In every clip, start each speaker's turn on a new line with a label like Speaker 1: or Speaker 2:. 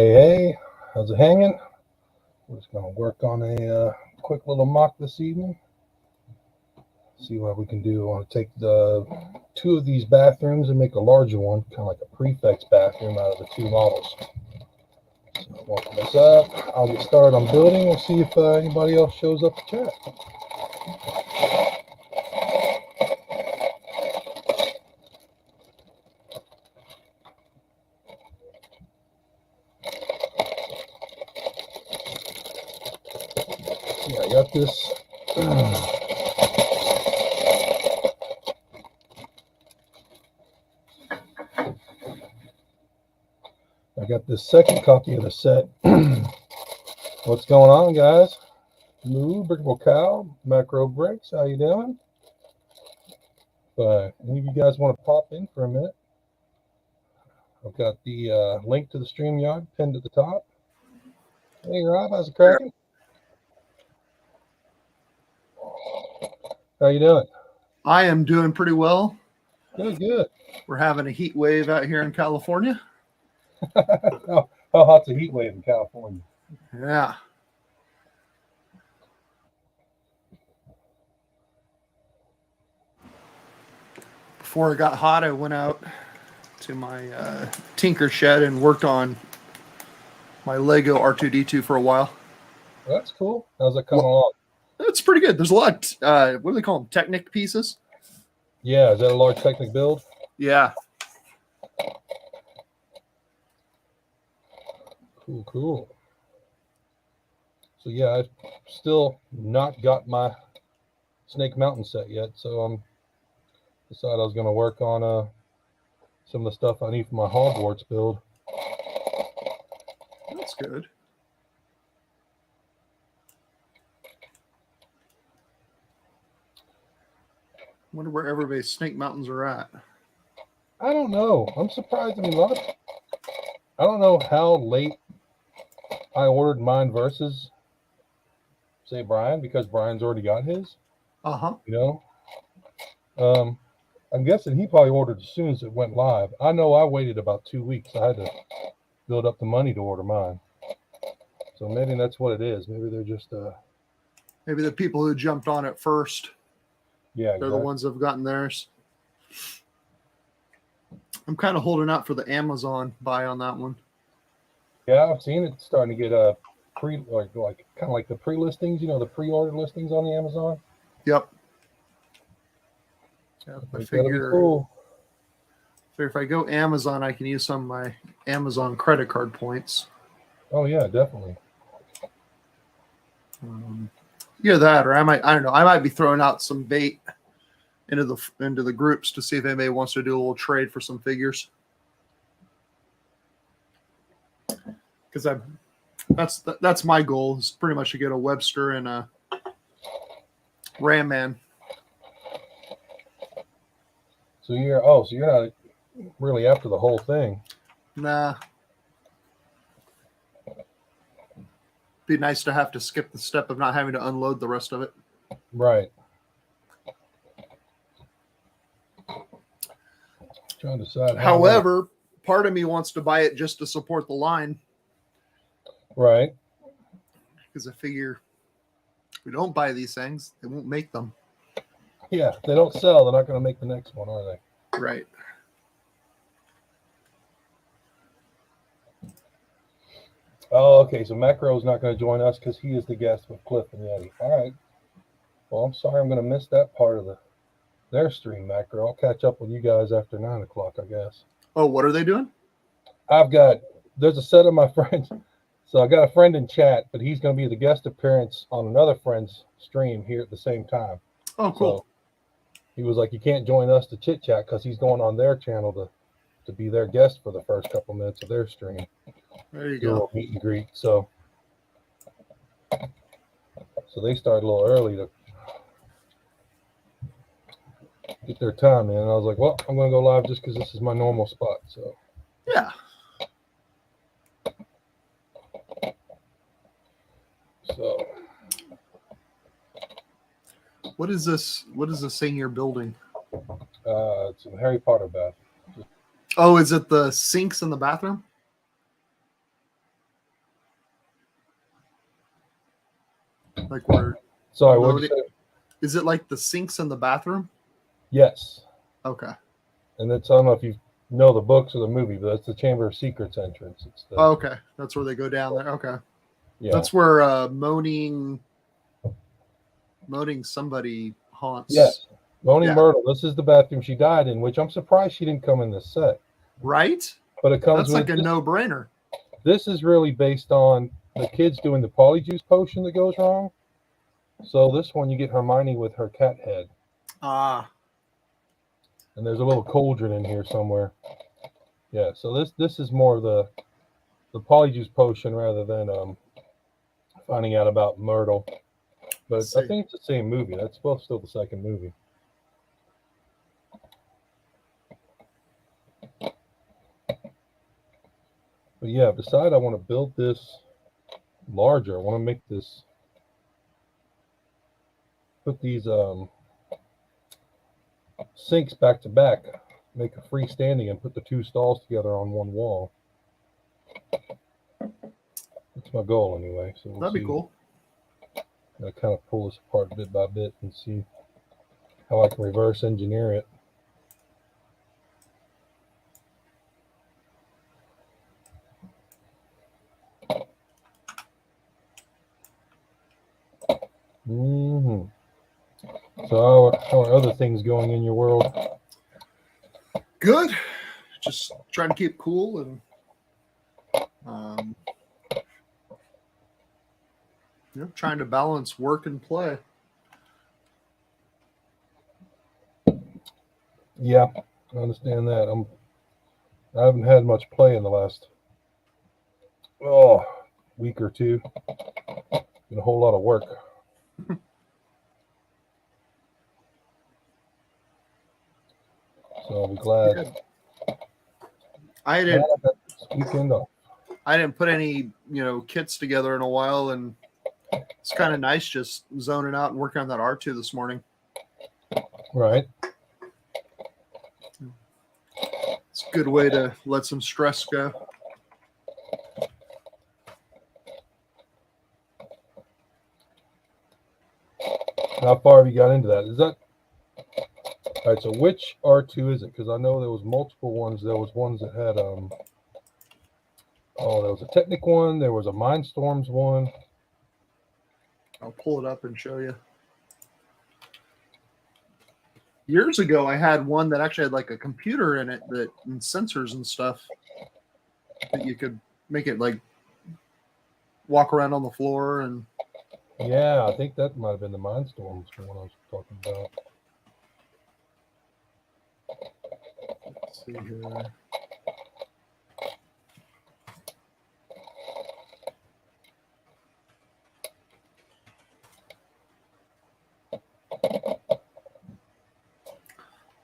Speaker 1: Hey, how's it hanging? We're just going to work on a quick little mock this evening. See what we can do. I want to take the two of these bathrooms and make a larger one, kind of like a prefect's bathroom out of the two models. So I'll open this up. I'll get started on building. We'll see if anybody else shows up to chat. Yeah, I got this. I got this second copy of the set. What's going on, guys? Moo, Brickable Cow, Macro-Brix, how you doing? Any of you guys want to pop in for a minute? I've got the link to the StreamYard pinned at the top. Hey, Rob, how's it cracking? How you doing?
Speaker 2: I am doing pretty well.
Speaker 1: Good, good.
Speaker 2: We're having a heat wave out here in California.
Speaker 1: How hot's a heat wave in California?
Speaker 2: Yeah. Before it got hot, I went out to my tinker shed and worked on my Lego R2-D2 for a while.
Speaker 1: Well, that's cool. How's it coming along?
Speaker 2: That's pretty good. There's a lot. What do they call them? Technic pieces?
Speaker 1: Yeah, is that a large Technic build?
Speaker 2: Yeah.
Speaker 1: Cool. So yeah, I've still not got my Snake Mountain set yet, so I'm decided I was going to work on some of the stuff I need for my Hogwarts build.
Speaker 2: That's good. Wonder where everybody's Snake Mountains are at.
Speaker 1: I don't know. I'm surprised. I mean, I don't know how late I ordered mine versus, say, Brian, because Brian's already got his.
Speaker 2: Uh-huh.
Speaker 1: You know? I'm guessing he probably ordered as soon as it went live. I know I waited about 2 weeks. I had to build up the money to order mine. So maybe that's what it is. Maybe they're just...
Speaker 2: Maybe the people who jumped on it first.
Speaker 1: Yeah,
Speaker 2: they're the ones that have gotten theirs. I'm kind of holding out for the Amazon buy on that one.
Speaker 1: Yeah, I've seen it starting to get a kind of like the pre-listings, the pre-order listings on the Amazon.
Speaker 2: Yep. I figure,
Speaker 1: cool.
Speaker 2: If I go Amazon, I can use some of my Amazon credit card points.
Speaker 1: Oh yeah, definitely.
Speaker 2: Either that, or I might be throwing out some bait into the groups to see if anybody wants to do a little trade for some figures. Because that's my goal, is pretty much to get a Webster and a Ram Man.
Speaker 1: So you're not really after the whole thing.
Speaker 2: Nah. Be nice to have to skip the step of not having to unload the rest of it.
Speaker 1: Right. Trying to decide.
Speaker 2: However, part of me wants to buy it just to support the line.
Speaker 1: Right.
Speaker 2: Because I figure if we don't buy these things, they won't make them.
Speaker 1: Yeah, if they don't sell, they're not going to make the next one, are they?
Speaker 2: Right.
Speaker 1: Oh, okay. So Macro's not going to join us because he is the guest with Cliff and Yeti. All right. Well, I'm sorry I'm going to miss that part of their stream, Macro. I'll catch up with you guys after 9 o'clock, I guess.
Speaker 2: Oh, what are they doing?
Speaker 1: There's a set of my friends. So I got a friend in chat, but he's going to be the guest appearance on another friend's stream here at the same time.
Speaker 2: Oh, cool.
Speaker 1: So he was like, you can't join us to chit chat because he's going on their channel to be their guest for the first couple minutes of their stream.
Speaker 2: There you go.
Speaker 1: Meet and greet. So they started a little early to get their time in. And I was like, well, I'm going to go live just because this is my normal spot. So
Speaker 2: yeah.
Speaker 1: So
Speaker 2: what is this thing you're building?
Speaker 1: It's a Harry Potter bath.
Speaker 2: Oh, is it the sinks in the bathroom? Like where?
Speaker 1: Sorry, what did you say?
Speaker 2: Is it like the sinks in the bathroom?
Speaker 1: Yes.
Speaker 2: Okay.
Speaker 1: And it's, I don't know if you know the books or the movie, but it's the Chamber of Secrets entrance. It's the,
Speaker 2: Oh, okay. That's where they go down there. Okay.
Speaker 1: yeah.
Speaker 2: That's where moaning somebody haunts.
Speaker 1: Yes. Moaning
Speaker 2: Yeah.
Speaker 1: Myrtle. This is the bathroom she died in, which I'm surprised she didn't come in this set.
Speaker 2: Right?
Speaker 1: But it comes
Speaker 2: That's
Speaker 1: with
Speaker 2: like a no-brainer.
Speaker 1: This is really based on the kids doing the polyjuice potion that goes wrong. So this one you get Hermione with her cat head.
Speaker 2: Ah.
Speaker 1: And there's a little cauldron in here somewhere. Yeah, so this is more the polyjuice potion rather than finding out about Myrtle. But I think it's the same movie. That's both still the second movie. But yeah, besides I want to build this larger. I want to make this, put these sinks back to back, make a freestanding and put the two stalls together on one wall. That's my goal anyway. So
Speaker 2: that'd be cool.
Speaker 1: I kind of pull this apart bit by bit and see how I can reverse engineer it. So how are other things going in your world?
Speaker 2: Good. Just trying to keep cool and trying to balance work and play.
Speaker 1: Yeah, I understand that. I haven't had much play in the last week or two. Been a whole lot of work. So I'll be glad.
Speaker 2: I didn't
Speaker 1: weekend off.
Speaker 2: I didn't put any, kits together in a while, and it's kind of nice just zoning out and working on that R2 this morning.
Speaker 1: Right.
Speaker 2: It's a good way to let some stress go.
Speaker 1: How far have you got into that? Is that all right? So which R2 is it? Because I know there was multiple ones. There was ones that had there was a Technic one. There was a Mindstorms one.
Speaker 2: I'll pull it up and show you. Years ago, I had one that actually had like a computer in it and sensors and stuff that you could make it like walk around on the floor and.
Speaker 1: Yeah, I think that might have been the Mindstorms one I was talking about.
Speaker 2: Let's see here.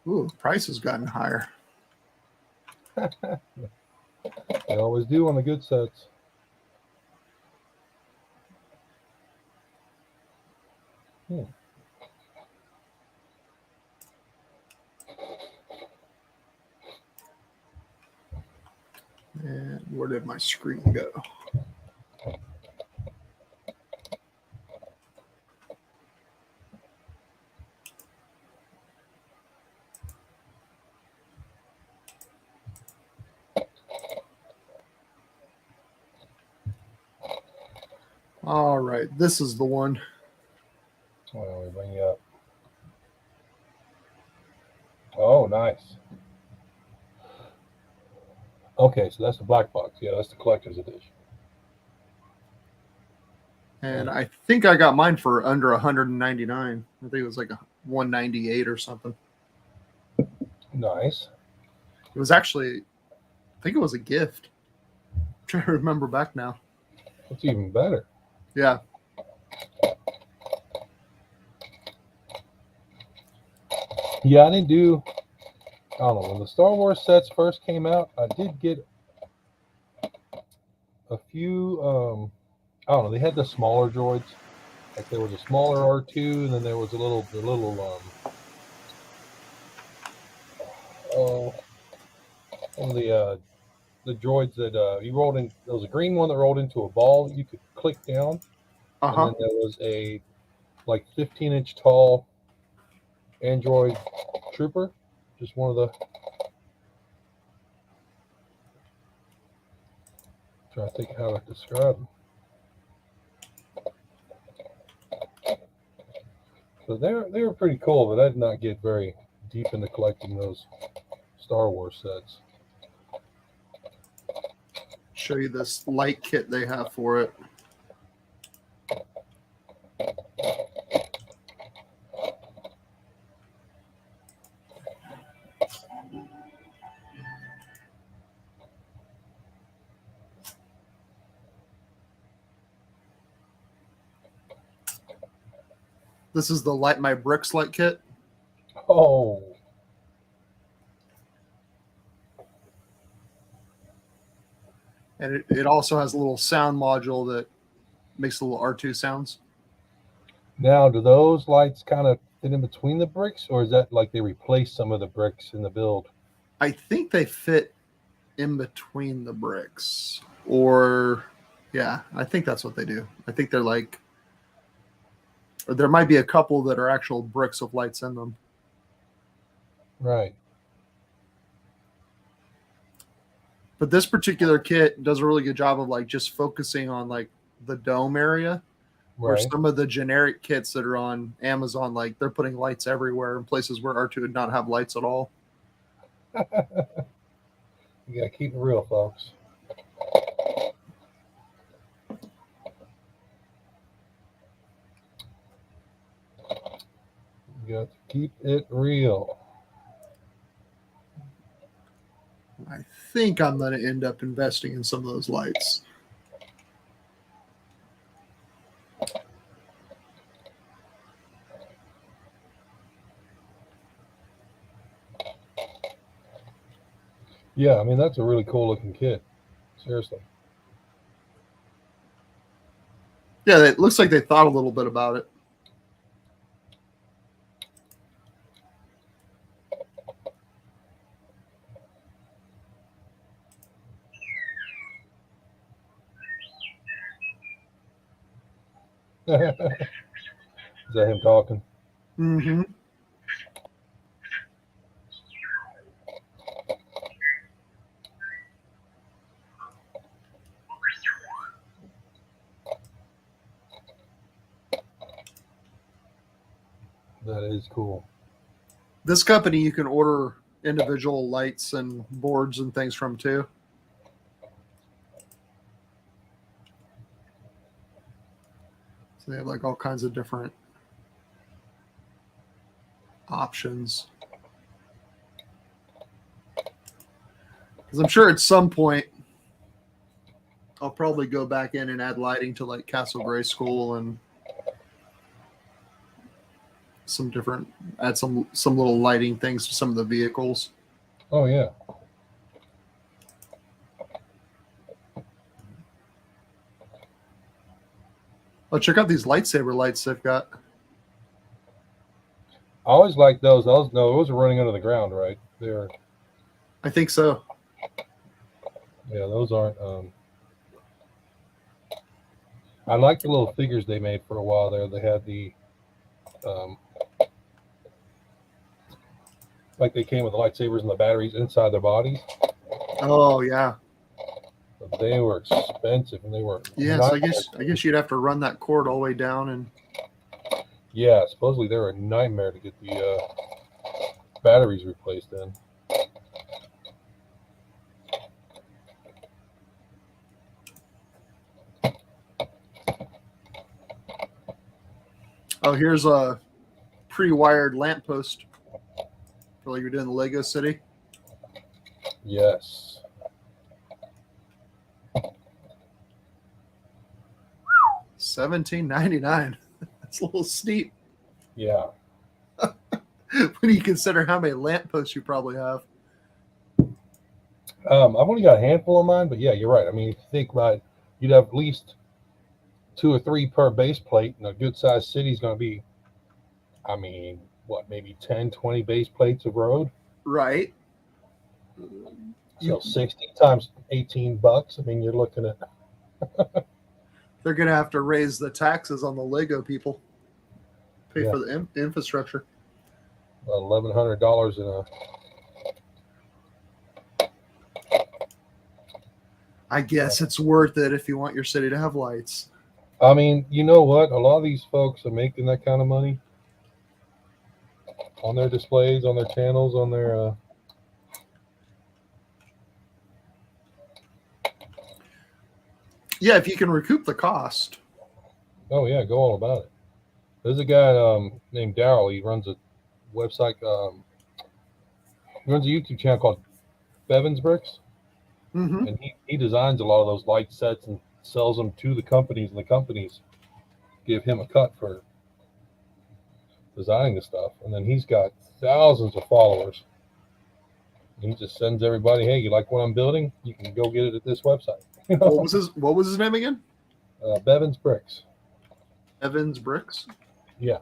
Speaker 2: Ooh, price has gotten higher.
Speaker 1: They always do on the good sets.
Speaker 2: And where did my screen go? All right, this is the one.
Speaker 1: Well, let me bring you up. Oh, nice. Okay, so that's the black box. Yeah, that's the collector's edition.
Speaker 2: And I think I got mine for under 199. I think it was like a 198 or something.
Speaker 1: Nice.
Speaker 2: It was actually, I think it was a gift. I'm trying to remember back now.
Speaker 1: That's even better.
Speaker 2: Yeah.
Speaker 1: Yeah, I didn't do. I don't know. When the Star Wars sets first came out, I did get a few. I don't know. They had the smaller droids. Like there was a smaller R2, and then there was the little one of the droids that you rolled in. There was a green one that rolled into a ball that you could click down, and then there was a like 15-inch tall Android trooper, just one of the. Trying to think how to describe them. So they were pretty cool, but I did not get very deep into collecting those Star Wars sets.
Speaker 2: Show you this light kit they have for it. This is the Light My Bricks light kit.
Speaker 1: Oh.
Speaker 2: And it also has a little sound module that makes little R2 sounds.
Speaker 1: Now, do those lights kind of fit in between the bricks, or is that like they replace some of the bricks in the build?
Speaker 2: I think they fit in between the bricks. Or, yeah, I think that's what they do. I think they're like, or there might be a couple that are actual bricks with lights in them.
Speaker 1: Right.
Speaker 2: But this particular kit does a really good job of like just focusing on like the dome area. Where
Speaker 1: Right.
Speaker 2: some of the generic kits that are on Amazon, like they're putting lights everywhere in places where R2 would not have lights at all.
Speaker 1: You gotta keep it real, folks. You got to keep it real.
Speaker 2: I think I'm going to end up investing in some of those lights.
Speaker 1: Yeah, I mean, that's a really cool looking kit. Seriously.
Speaker 2: Yeah, it looks like they thought a little bit about it.
Speaker 1: Is that him talking?
Speaker 2: Mm-hmm.
Speaker 1: That is cool.
Speaker 2: This company, you can order individual lights and boards and things from too. So they have like all kinds of different options. Because I'm sure at some point I'll probably go back in and add lighting to like Castle Grayskull and some different, add some little lighting things to some of the vehicles.
Speaker 1: Oh, yeah.
Speaker 2: Oh, check out these lightsaber lights they've got.
Speaker 1: I always like those. Those are running under the ground, right? They're.
Speaker 2: I think so.
Speaker 1: Yeah, those aren't. I like the little figures they made for a while there. They had the. Like they came with the lightsabers and the batteries inside their bodies.
Speaker 2: Oh yeah.
Speaker 1: But they were expensive and they were.
Speaker 2: Yeah, so I guess you'd have to run that cord all the way down and.
Speaker 1: Yeah, supposedly they were a nightmare to get the batteries replaced in.
Speaker 2: Oh, here's a pre-wired lamppost for like you're doing the Lego City.
Speaker 1: Yes.
Speaker 2: $17.99. That's a little steep.
Speaker 1: Yeah.
Speaker 2: When you consider how many lampposts you probably have.
Speaker 1: I've only got a handful of mine, but yeah, you're right. I mean, if you think about it, you'd have at least 2 or 3 per base plate, and a good sized city is going to be, I mean, what, maybe 10, 20 base plates of road?
Speaker 2: Right.
Speaker 1: So 60 times $18. I mean, you're looking at.
Speaker 2: They're going to have to raise the taxes on the Lego people. Pay
Speaker 1: Yeah.
Speaker 2: for the infrastructure.
Speaker 1: $1,100 in a.
Speaker 2: I guess it's worth it if you want your city to have lights.
Speaker 1: I mean, you know what? A lot of these folks are making that kind of money on their displays, on their channels, on their.
Speaker 2: Yeah, if you can recoup the cost.
Speaker 1: Oh yeah, go all about it. There's a guy named Daryl. He runs a website. He runs a YouTube channel called bignatebrix,
Speaker 2: Mm-hmm.
Speaker 1: and he designs a lot of those light sets and sells them to the companies, and the companies give him a cut for designing the stuff. And then he's got thousands of followers. He just sends everybody, hey, you like what I'm building? You can go get it at this website.
Speaker 2: What was his name again?
Speaker 1: Bevan's Bricks.
Speaker 2: Evans Bricks.
Speaker 1: Yeah.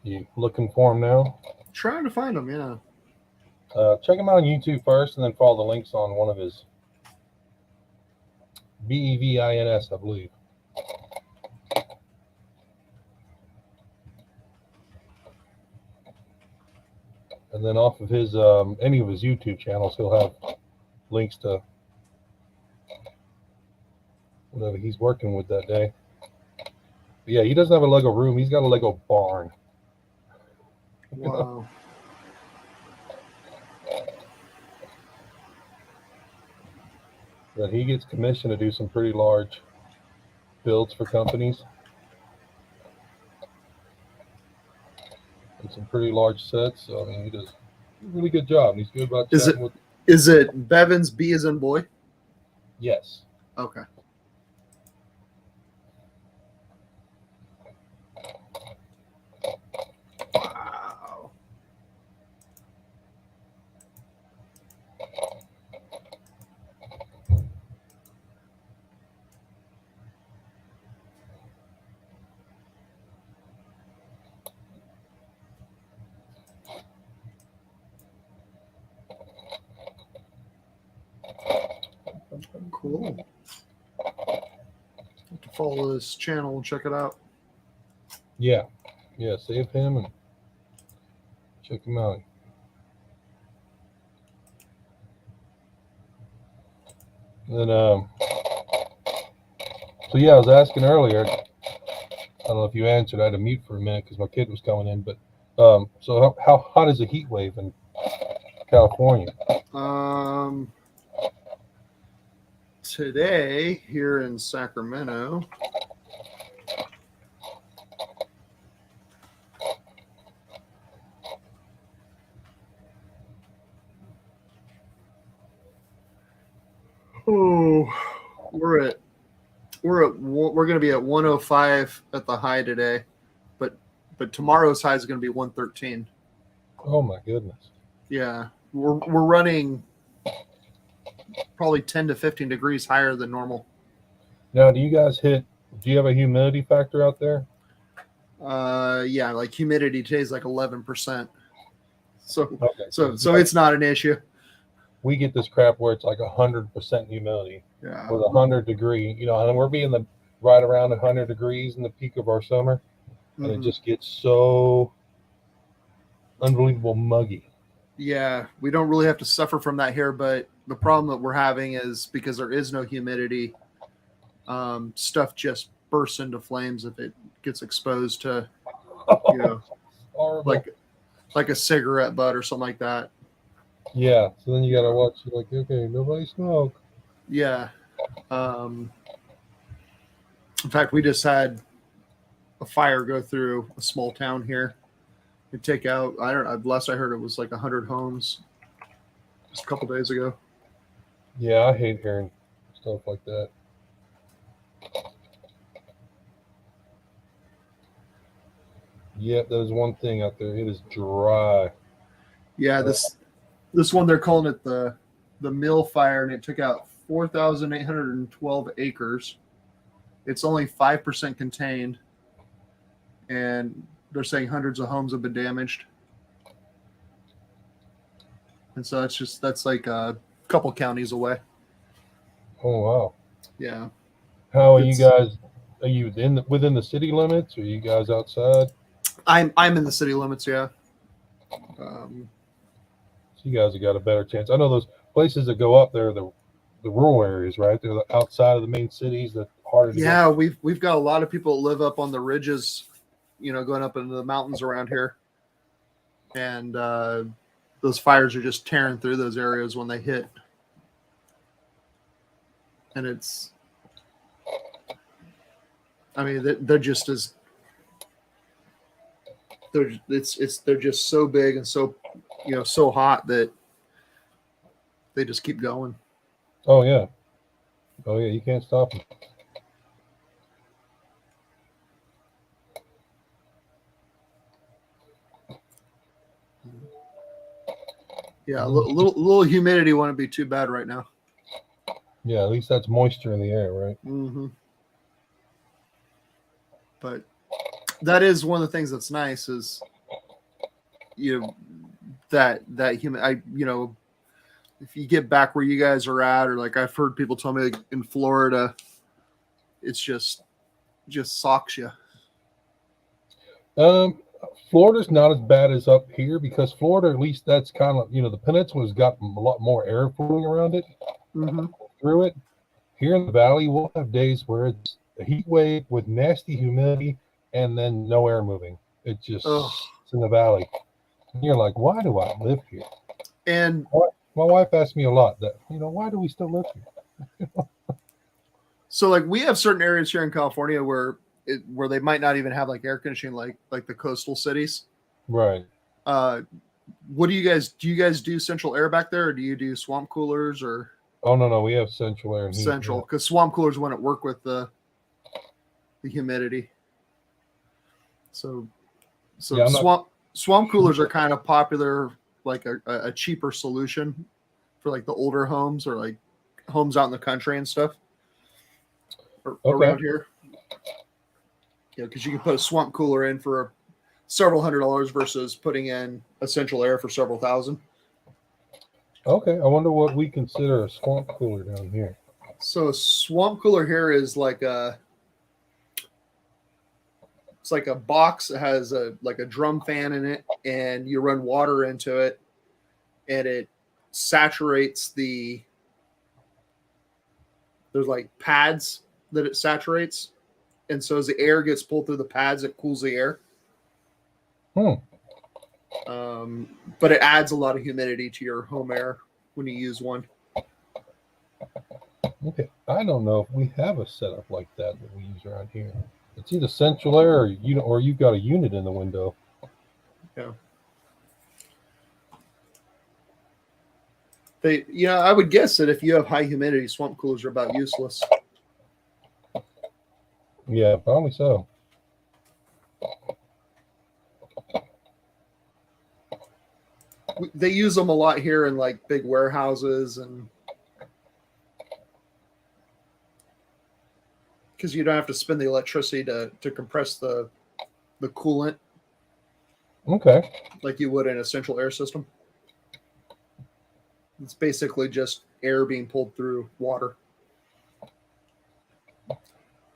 Speaker 1: You looking for him now?
Speaker 2: Trying to find him, yeah.
Speaker 1: Check him out on YouTube first, and then follow the links on one of his Bevins, I believe. And then off of his any of his YouTube channels, he'll have links to whatever he's working with that day. But yeah, he doesn't have a Lego room. He's got a Lego barn.
Speaker 2: Wow.
Speaker 1: That he gets commissioned to do some pretty large builds for companies. And some pretty large sets. So, I mean, he does a really good job. He's good about chatting with.
Speaker 2: Is it Bevins, B as in boy?
Speaker 1: Yes.
Speaker 2: Okay. Wow. Cool. Have to follow this channel and check it out.
Speaker 1: Yeah. Yeah. Save him and check him out. And so yeah, I was asking earlier. I don't know if you answered. I had to mute for a minute because my kid was coming in. But so how hot is the heat wave in California?
Speaker 2: Today here in Sacramento, we're going to be at 105 at the high today, but tomorrow's high is going to be 113.
Speaker 1: Oh my goodness.
Speaker 2: Yeah, we're running probably 10 to 15 degrees higher than normal.
Speaker 1: Now, do you have a humidity factor out there?
Speaker 2: Yeah, like humidity today is like 11%. So
Speaker 1: Okay.
Speaker 2: So it's not an issue.
Speaker 1: We get this crap where it's like 100% humidity.
Speaker 2: Yeah.
Speaker 1: With 100-degree, and we're being right around 100 degrees in the peak of our summer, and it just gets so unbelievable muggy.
Speaker 2: Yeah, we don't really have to suffer from that here, but the problem that we're having is because there is no humidity, stuff just bursts into flames if it gets exposed to,
Speaker 1: Horrible.
Speaker 2: like a cigarette butt or something like that.
Speaker 1: Yeah, so then you gotta watch. You're like, okay, nobody smoke.
Speaker 2: Yeah. In fact, we just had a fire go through a small town here and take out, last I heard it was like 100 homes just a couple days ago.
Speaker 1: Yeah, I hate hearing stuff like that. Yeah, there's one thing out there. It is dry.
Speaker 2: Yeah, this one they're calling it the mill fire, and it took out 4,812 acres. It's only 5% contained, and they're saying hundreds of homes have been damaged. And so that's like a couple counties away.
Speaker 1: Oh wow.
Speaker 2: Yeah.
Speaker 1: How are you guys? Are you within the city limits? Or are you guys outside?
Speaker 2: I'm in the city limits. Yeah.
Speaker 1: So you guys have got a better chance. I know those places that go up there, the rural areas, right? They're outside of the main cities. That harder to
Speaker 2: yeah, we've got a lot of people that live up on the ridges, going up into the mountains around here, and those fires are just tearing through those areas when they hit, and they're just as they're just so big and so so hot that they just keep going.
Speaker 1: Oh yeah, you can't stop them.
Speaker 2: Yeah, a little humidity wouldn't be too bad right now.
Speaker 1: Yeah, at least that's moisture in the air, right?
Speaker 2: Mm-hmm. But that is one of the things that's nice is that if you get back where you guys are at, or like I've heard people tell me like in Florida, it's just socks you.
Speaker 1: Florida's not as bad as up here because Florida, at least that's kind of, the peninsula's got a lot more air flowing around it, through it. Here in the valley, we'll have days where it's a heat wave with nasty humidity and then no air moving. It just it's in the valley. And you're like, why do I live here?
Speaker 2: And
Speaker 1: my wife asks me a lot that, why do we still live here?
Speaker 2: So like we have certain areas here in California where they might not even have like air conditioning, like the coastal cities.
Speaker 1: Right.
Speaker 2: What do you guys do central air back there, or do you do swamp coolers or?
Speaker 1: Oh no, we have central air and heat.
Speaker 2: Central, because swamp coolers wouldn't work with the humidity. So
Speaker 1: yeah,
Speaker 2: swamp coolers are kind of popular, like a cheaper solution for like the older homes or like homes out in the country and stuff around here. Yeah, because you can put a swamp cooler in for several $100s versus putting in a central air for several thousand.
Speaker 1: Okay, I wonder what we consider a swamp cooler down here.
Speaker 2: So a swamp cooler here is like it's like a box that has a drum fan in it, and you run water into it, and it saturates there's like pads that it saturates. And so as the air gets pulled through the pads, it cools the air. But it adds a lot of humidity to your home air when you use one.
Speaker 1: Okay, I don't know if we have a setup like that we use around here. It's either central air or you've got a unit in the window.
Speaker 2: Yeah. I would guess that if you have high humidity, swamp coolers are about useless.
Speaker 1: Yeah, probably so.
Speaker 2: They use them a lot here in like big warehouses, and because you don't have to spend the electricity to compress the coolant.
Speaker 1: Okay.
Speaker 2: Like you would in a central air system. It's basically just air being pulled through water.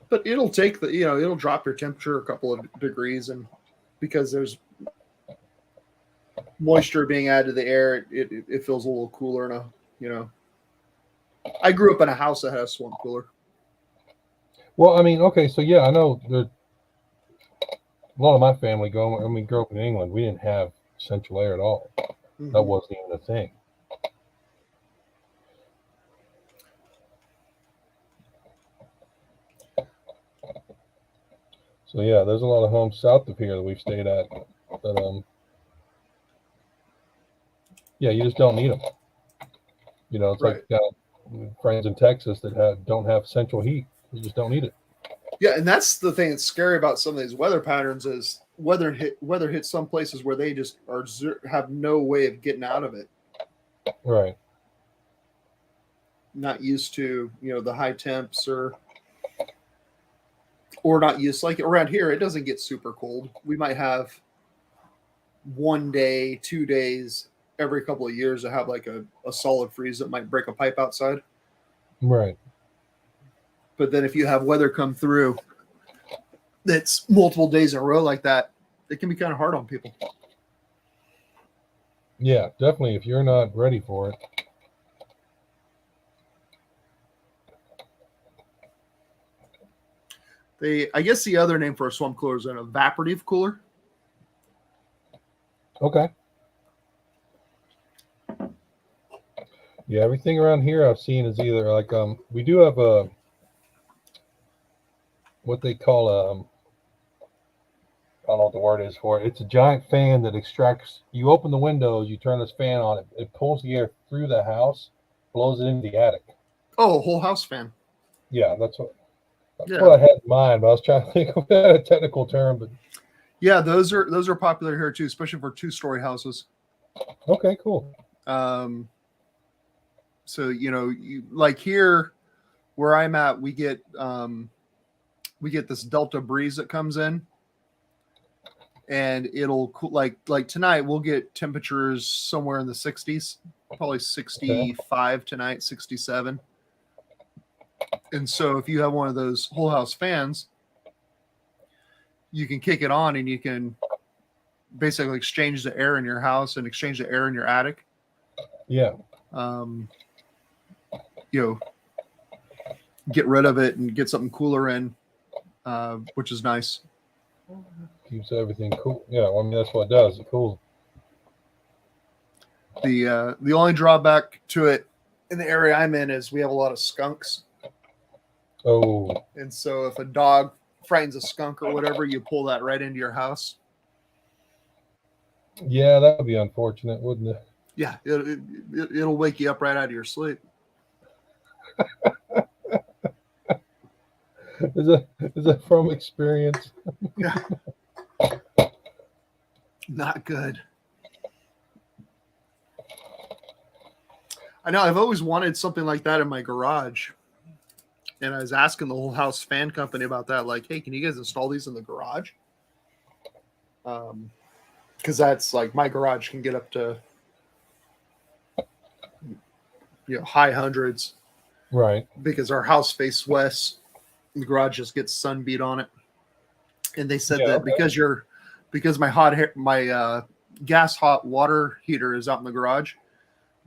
Speaker 2: But it'll take it'll drop your temperature a couple of degrees, and because there's moisture being added to the air, it feels a little cooler. I grew up in a house that had a swamp cooler.
Speaker 1: Well, I mean, okay, so yeah, I know a lot of my family grew up in England. We didn't have central air at all. Mm-hmm. That wasn't even a thing. So yeah, there's a lot of homes south of here that we've stayed at, but yeah, you just don't need them. It's right. Like friends in Texas that don't have central heat. You just don't need it.
Speaker 2: Yeah, and that's the thing that's scary about some of these weather patterns is weather hits some places where they just have no way of getting out of it.
Speaker 1: Right.
Speaker 2: Not used to, the high temps or not used, like around here, it doesn't get super cold. We might have 1 day, 2 days every couple of years to have like a solid freeze that might break a pipe outside.
Speaker 1: Right.
Speaker 2: But then if you have weather come through that's multiple days in a row like that, it can be kind of hard on people.
Speaker 1: Yeah, definitely. If you're not ready for
Speaker 2: it. I guess the other name for a swamp cooler is an evaporative cooler.
Speaker 1: Okay. Yeah, everything around here I've seen is either like we do have a what they call I don't know what the word is for it. It's a giant fan that extracts. You open the windows, you turn this fan on, it pulls the air through the house, blows it into the attic.
Speaker 2: Oh, a whole house fan.
Speaker 1: Yeah, that's what I had in mind. But I was trying to think of a technical term, but
Speaker 2: yeah, those are popular here too, especially for 2-story houses.
Speaker 1: Okay, cool.
Speaker 2: So like here where I'm at, we get this Delta breeze that comes in, and it'll like tonight we'll get temperatures somewhere in the 60s, probably 65 tonight, 67. And so if you have one of those whole house fans, you can kick it on and you can basically exchange the air in your house and exchange the air in your attic.
Speaker 1: Yeah.
Speaker 2: Get rid of it and get something cooler in, which is nice.
Speaker 1: Keeps everything cool. Yeah, I mean that's what it does. It's cool.
Speaker 2: The only drawback to it in the area I'm in is we have a lot of skunks.
Speaker 1: Oh.
Speaker 2: And so if a dog frightens a skunk or whatever, you pull that right into your house.
Speaker 1: Yeah, that would be unfortunate, wouldn't it?
Speaker 2: Yeah, it'll wake you up right out of your sleep.
Speaker 1: Is that from experience?
Speaker 2: Yeah. Not good. I know I've always wanted something like that in my garage. And I was asking the whole house fan company about that. Like, hey, can you guys install these in the garage? Because that's like my garage can get up to high hundreds.
Speaker 1: Right.
Speaker 2: Because our house faces west. The garage just gets sun beat on it. And they said that because my gas hot water heater is out in the garage,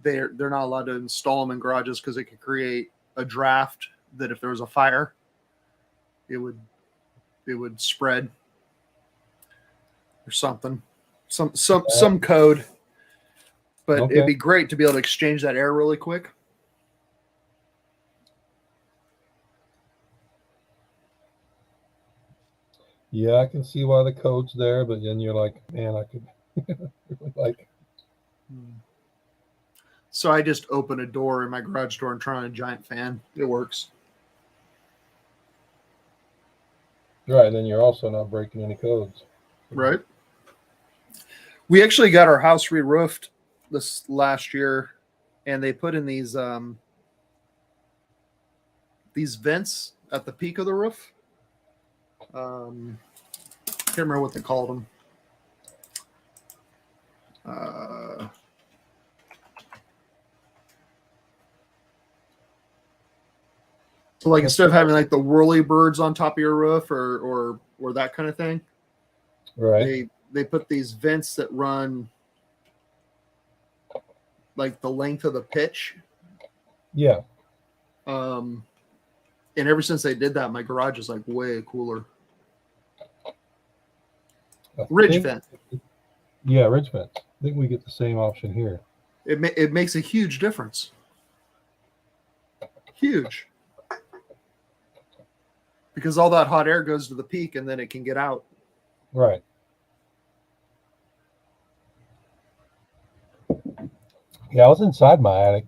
Speaker 2: they're not allowed to install them in garages because it could create a draft that if there was a fire, it would spread or something, some code. But it'd be great to be able to exchange that air really quick.
Speaker 1: Yeah, I can see why the code's there, but then you're like, man, I could really like.
Speaker 2: So I just open a door in my garage door and turn on a giant fan. It works.
Speaker 1: Right, then you're also not breaking any codes.
Speaker 2: Right. We actually got our house re-roofed this last year, and they put in these vents at the peak of the roof. Can't remember what they called them. So like instead of having like the whirly birds on top of your roof or that kind of thing,
Speaker 1: right?
Speaker 2: They put these vents that run like the length of the pitch.
Speaker 1: Yeah.
Speaker 2: And ever since they did that, my garage is like way cooler. Ridge vent.
Speaker 1: Yeah, ridge vents. I think we get the same option here.
Speaker 2: It makes a huge difference. Huge. Because all that hot air goes to the peak and then it can get out.
Speaker 1: Right. Yeah, I was inside my attic.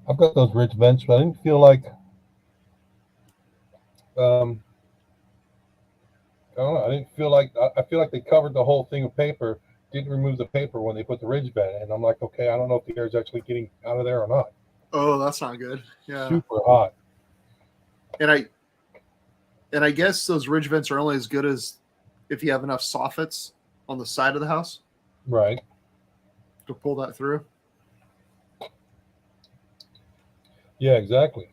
Speaker 1: I've got those ridge vents, but I didn't feel like don't know. I didn't feel like I feel like they covered the whole thing of paper, didn't remove the paper when they put the ridge vent in. I'm like, okay, I don't know if the air is actually getting out of there or not.
Speaker 2: Oh, that's not good. Yeah.
Speaker 1: Super hot.
Speaker 2: And I guess those ridge vents are only as good as if you have enough soffits on the side of the house.
Speaker 1: Right.
Speaker 2: To pull that through.
Speaker 1: Yeah, exactly.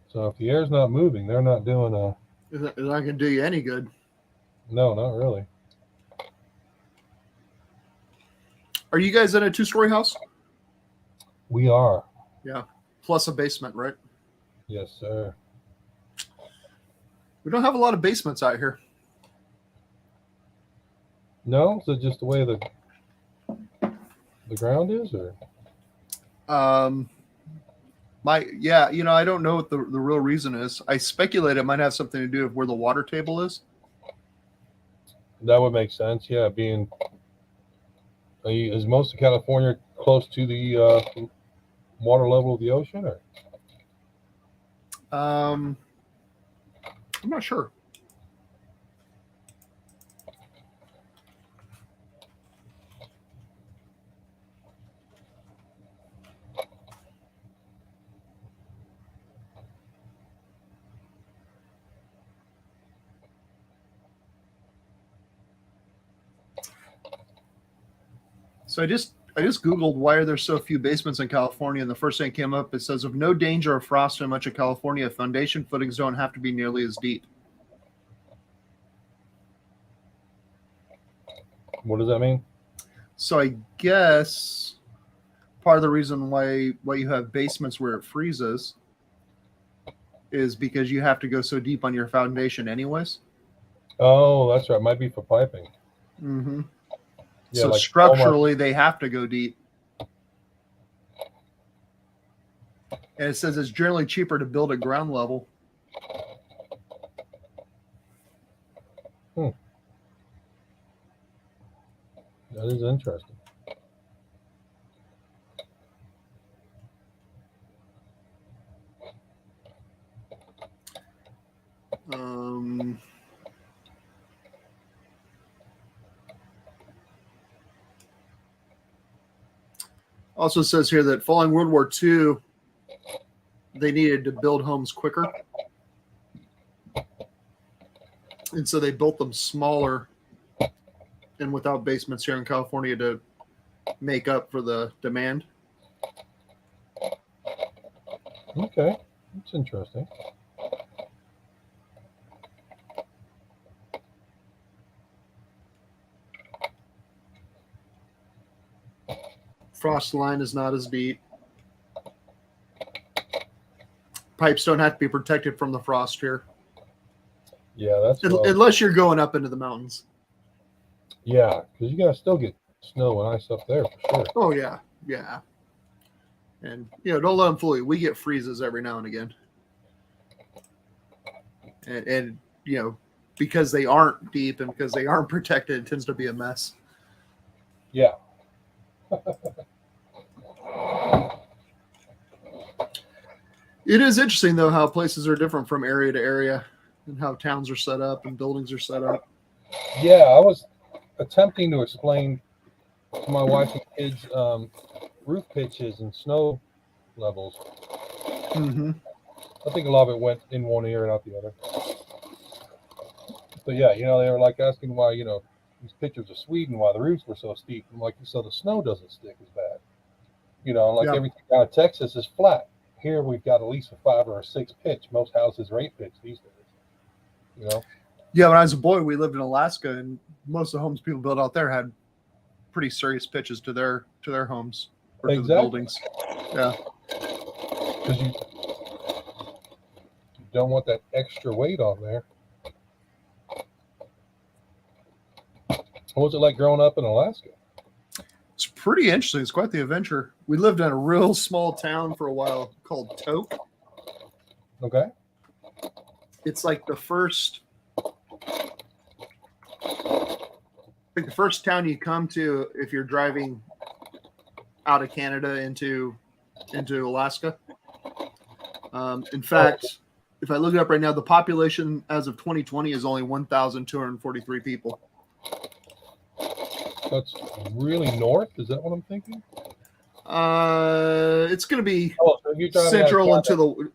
Speaker 1: So if the air's not moving, they're not doing a.
Speaker 2: It's not going to do you any good.
Speaker 1: No, not really.
Speaker 2: Are you guys in a 2-story house?
Speaker 1: We are.
Speaker 2: Yeah. Plus a basement, right?
Speaker 1: Yes, sir.
Speaker 2: We don't have a lot of basements out here.
Speaker 1: No, is it just the way the ground is, or?
Speaker 2: I don't know what the real reason is. I speculate it might have something to do with where the water table is.
Speaker 1: That would make sense. Yeah, is most of California close to the water level of the ocean, or?
Speaker 2: I'm not sure. So I just Googled why are there so few basements in California, and the first thing that came up, it says of no danger of frost in much of California, foundation footings don't have to be nearly as deep.
Speaker 1: What does that mean?
Speaker 2: So I guess part of the reason why you have basements where it freezes is because you have to go so deep on your foundation anyways.
Speaker 1: Oh, that's right. Might be for piping.
Speaker 2: Mm-hmm.
Speaker 1: Yeah,
Speaker 2: so
Speaker 1: like
Speaker 2: structurally, they have to go deep. And it says it's generally cheaper to build at ground level.
Speaker 1: That is interesting.
Speaker 2: Also says here that following World War II, they needed to build homes quicker. And so they built them smaller and without basements here in California to make up for the demand.
Speaker 1: Okay, that's interesting.
Speaker 2: Frost line is not as deep. Pipes don't have to be protected from the frost here.
Speaker 1: Yeah, that's
Speaker 2: unless you're going up into the mountains.
Speaker 1: Yeah, because you gotta still get snow and ice up there for sure.
Speaker 2: Oh yeah, yeah. And don't let them fool you. We get freezes every now and again. And because they aren't deep and because they aren't protected, it tends to be a mess.
Speaker 1: Yeah.
Speaker 2: It is interesting, though, how places are different from area to area and how towns are set up and buildings are set up.
Speaker 1: Yeah, I was attempting to explain to my wife and kids roof pitches and snow levels.
Speaker 2: Mm-hmm.
Speaker 1: I think a lot of it went in one ear and out the other. But yeah, they were like asking why, these pictures of Sweden, why the roofs were so steep. I'm like, so the snow doesn't stick as bad. Everything out of Texas is flat. Here we've got at least a 5 or a 6 pitch. Most houses are 8 pitch these days.
Speaker 2: Yeah, when I was a boy, we lived in Alaska, and most of the homes people built out there had pretty serious pitches to their homes or to the buildings. Yeah,
Speaker 1: because you don't want that extra weight on there. What was it like growing up in Alaska?
Speaker 2: It's pretty interesting. It's quite the adventure. We lived in a real small town for a while called Tok.
Speaker 1: Okay.
Speaker 2: It's like the first town you come to if you're driving out of Canada into Alaska. In fact, if I look it up right now, the population as of 2020 is only 1,243 people.
Speaker 1: That's really north. Is that what I'm thinking?
Speaker 2: It's going to be
Speaker 1: so you're driving
Speaker 2: central and
Speaker 1: Canada.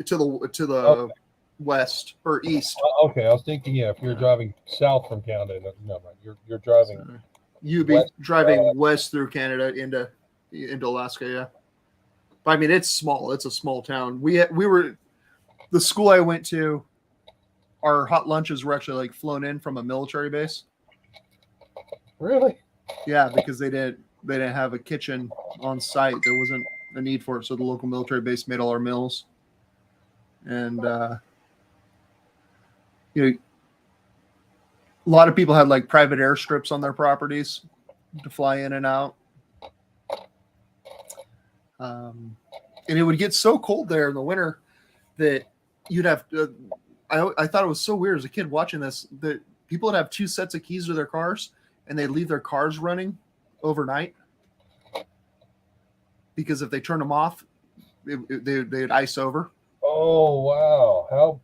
Speaker 2: to the
Speaker 1: Okay.
Speaker 2: west or east.
Speaker 1: Okay, I was thinking, if you're driving south from Canada, no, you're driving.
Speaker 2: So you'd be driving west through Canada into Alaska, yeah. But I mean, it's small. It's a small town. We were the school I went to. Our hot lunches were actually like flown in from a military base.
Speaker 1: Really?
Speaker 2: Yeah, because they didn't have a kitchen on site. There wasn't a need for it, so the local military base made all our meals. And you know, a lot of people had like private airstrips on their properties to fly in and out. And it would get so cold there in the winter that you'd have to, I thought it was so weird as a kid watching this, that people would have 2 sets of keys to their cars and they'd leave their cars running overnight because if they turn them off, they'd ice over.
Speaker 1: Oh, wow.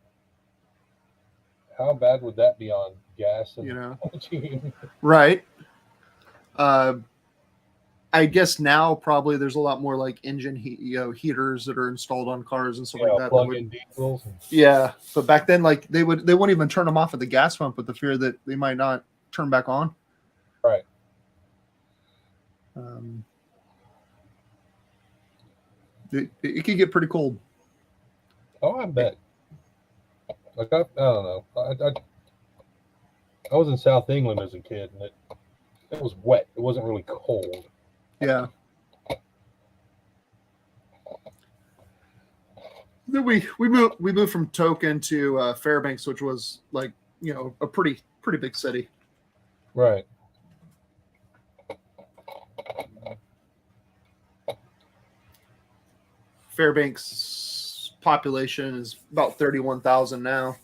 Speaker 1: How bad would that be on gas? And
Speaker 2: Right. I guess now probably there's a lot more like engine heaters that are installed on cars and stuff like that.
Speaker 1: Plug-in diesels.
Speaker 2: Yeah, but back then, like they wouldn't even turn them off at the gas pump with the fear that they might not turn back on.
Speaker 1: Right.
Speaker 2: It could get pretty cold.
Speaker 1: Oh, I bet. Like I don't know. I was in South England as a kid, and it was wet. It wasn't really cold.
Speaker 2: Yeah. Then we moved from Token to Fairbanks, which was like a pretty big city.
Speaker 1: Right.
Speaker 2: Fairbanks population is about 31,000 now.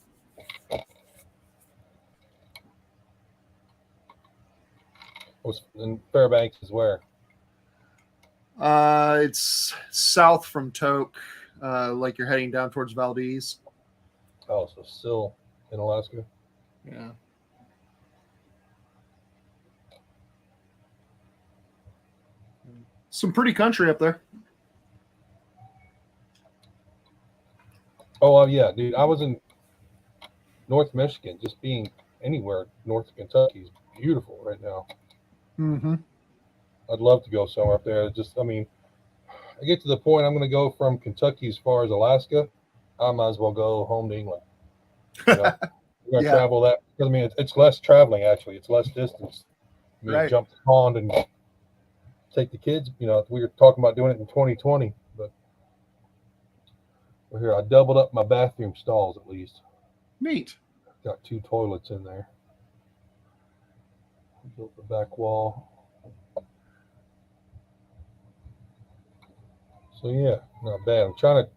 Speaker 1: And Fairbanks is where?
Speaker 2: It's south from Tok, like you're heading down towards Valdez.
Speaker 1: Oh, so still in Alaska.
Speaker 2: Yeah. Some pretty country up there.
Speaker 1: Oh, yeah, dude. I was in North Michigan. Just being anywhere north of Kentucky is beautiful right now.
Speaker 2: Mm-hmm.
Speaker 1: I'd love to go somewhere up there. I get to the point I'm going to go from Kentucky as far as Alaska. I might as well go home to England. We're going to travel that. Because, I mean, it's less traveling, actually. It's less distance.
Speaker 2: Right.
Speaker 1: Jump the pond and take the kids. We were talking about doing it in 2020, but we're here. I doubled up my bathroom stalls at least.
Speaker 2: Neat.
Speaker 1: Got 2 toilets in there. Built the back wall. So yeah, not bad. I'm trying to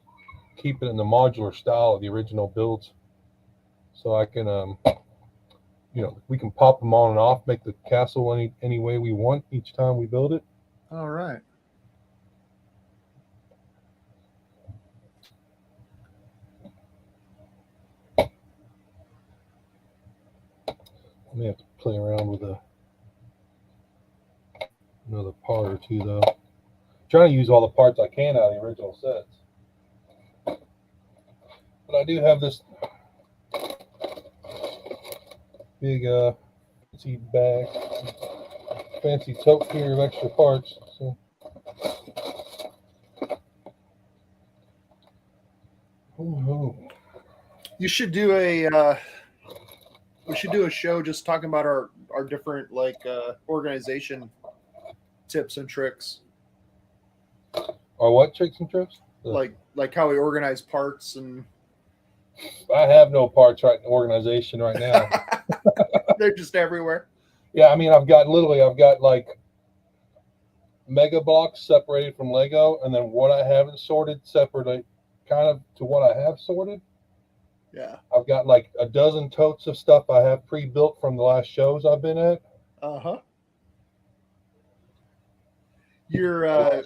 Speaker 1: keep it in the modular style of the original builds, so I can, we can pop them on and off, make the castle any way we want each time we build it.
Speaker 2: All right.
Speaker 1: I may have to play around with another part or two though. Trying to use all the parts I can out of the original sets. But I do have this big fancy tote here of extra parts. So
Speaker 2: you should do we should do a show just talking about our different organization tips and tricks.
Speaker 1: Or what tricks and tricks?
Speaker 2: Like how we organize parts and.
Speaker 1: I have no parts in organization right now.
Speaker 2: They're just everywhere.
Speaker 1: Yeah, I mean, I've got like Mega Blocks separated from Lego, and then what I haven't sorted separately, kind of to what I have sorted.
Speaker 2: Yeah.
Speaker 1: I've got like a dozen totes of stuff I have pre-built from the last shows I've been at.
Speaker 2: Uh-huh.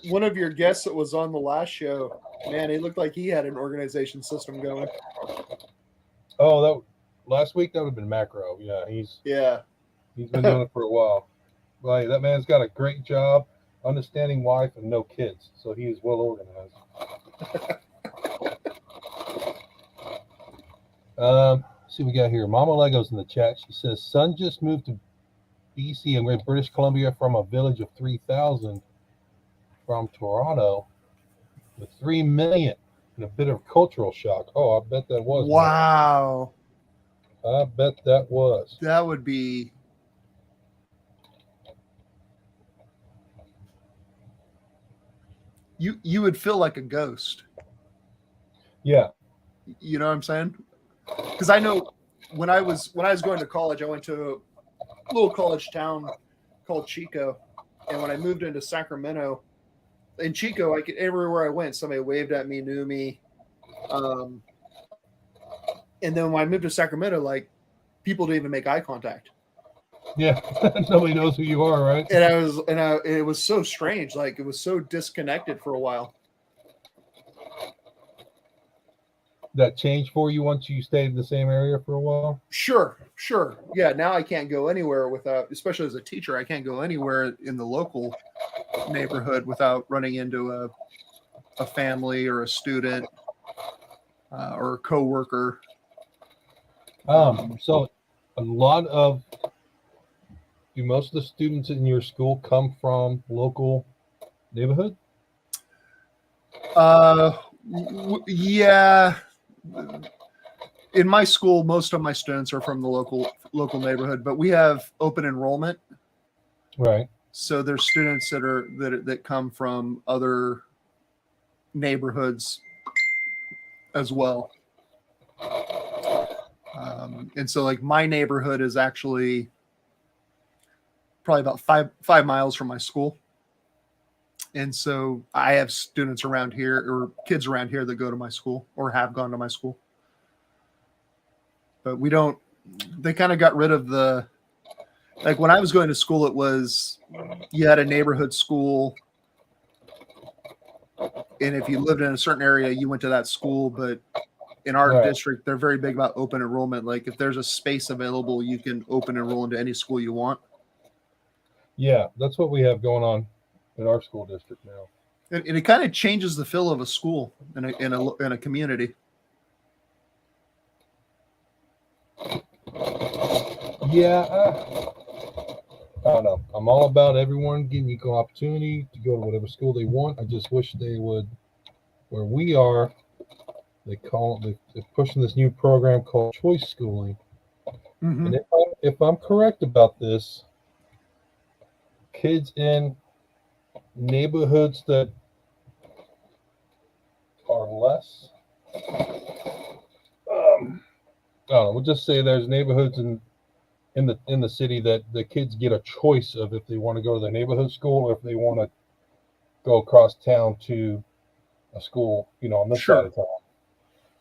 Speaker 2: One of your guests that was on the last show, man, it looked like he had an organization system going.
Speaker 1: Oh, that last week that would have been macro. Yeah, he's been doing it for a while. Like that man's got a great job, understanding wife and no kids, so he is well organized. See what we got here. Mama Legos in the chat. She says, "Son just moved to BC and we're in British Columbia from a village of 3,000 from Toronto with 3 million and a bit of cultural shock." Oh, I bet that was.
Speaker 2: Wow.
Speaker 1: Man. I bet that was.
Speaker 2: That would be. You would feel like a ghost.
Speaker 1: Yeah.
Speaker 2: You know what I'm saying? Because I know when I was going to college, I went to a little college town called Chico, and when I moved into Sacramento, in Chico, everywhere I went, somebody waved at me, knew me, and then when I moved to Sacramento, like people didn't even make eye contact.
Speaker 1: Yeah, nobody knows who you are, right?
Speaker 2: And it was so strange, like it was so disconnected for a while.
Speaker 1: That changed for you once you stayed in the same area for a while?
Speaker 2: Sure. Yeah, now I can't go anywhere without, especially as a teacher, I can't go anywhere in the local neighborhood without running into a family or a student or a coworker.
Speaker 1: So a lot of, do most of the students in your school come from local neighborhood?
Speaker 2: Yeah. In my school, most of my students are from the local neighborhood, but we have open enrollment.
Speaker 1: Right.
Speaker 2: So there's students that come from other neighborhoods as well. And so like my neighborhood is actually probably about five miles from my school. And so I have students around here or kids around here that go to my school or have gone to my school. But they kind of got rid of like when I was going to school, it was, you had a neighborhood school. And if you lived in a certain area, you went to that school. But in our district, they're very big about open enrollment. Like if there's a space available, you can open enroll into any school you want.
Speaker 1: Yeah, that's what we have going on in our school district now.
Speaker 2: And it kind of changes the feel of a school in a community.
Speaker 1: Yeah, I don't know. I'm all about everyone getting equal opportunity to go to whatever school they want. I just wish they would, where we are, they're pushing this new program called choice schooling. Mm-hmm. And if I'm correct about this, kids in neighborhoods that are less, I don't know, we'll just say there's neighborhoods in the city that the kids get a choice of if they want to go to the neighborhood school or if they want to go across town to a school, on this side of town.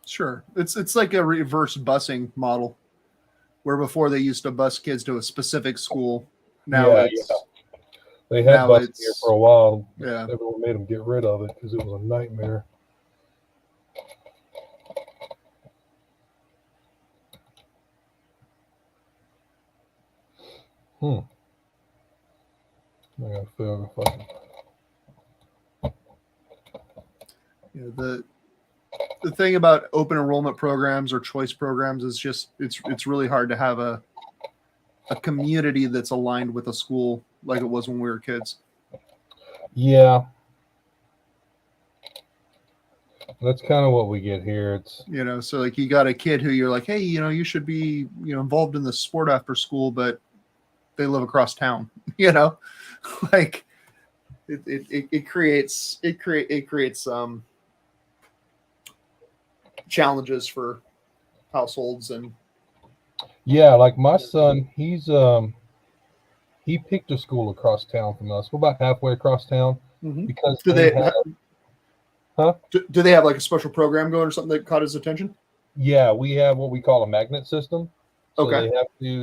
Speaker 2: Sure. It's like a reverse busing model where before they used to bus kids to a specific school. Now
Speaker 1: they had busing here for a while.
Speaker 2: Yeah.
Speaker 1: Everyone made them get rid of it because it was a nightmare. I gotta figure if I can.
Speaker 2: Yeah, the thing about open enrollment programs or choice programs is just it's really hard to have a community that's aligned with a school like it was when we were kids.
Speaker 1: Yeah. That's kind of what we get here. It's
Speaker 2: so like you got a kid who you're like, hey, you should be involved in the sport after school, but they live across town. Like it creates challenges for households. And
Speaker 1: like my son, he picked a school across town from us. We're about halfway across town.
Speaker 2: Mm-hmm.
Speaker 1: Because
Speaker 2: do they have like a special program going or something that caught his attention?
Speaker 1: Yeah, we have what we call a magnet system. So
Speaker 2: okay.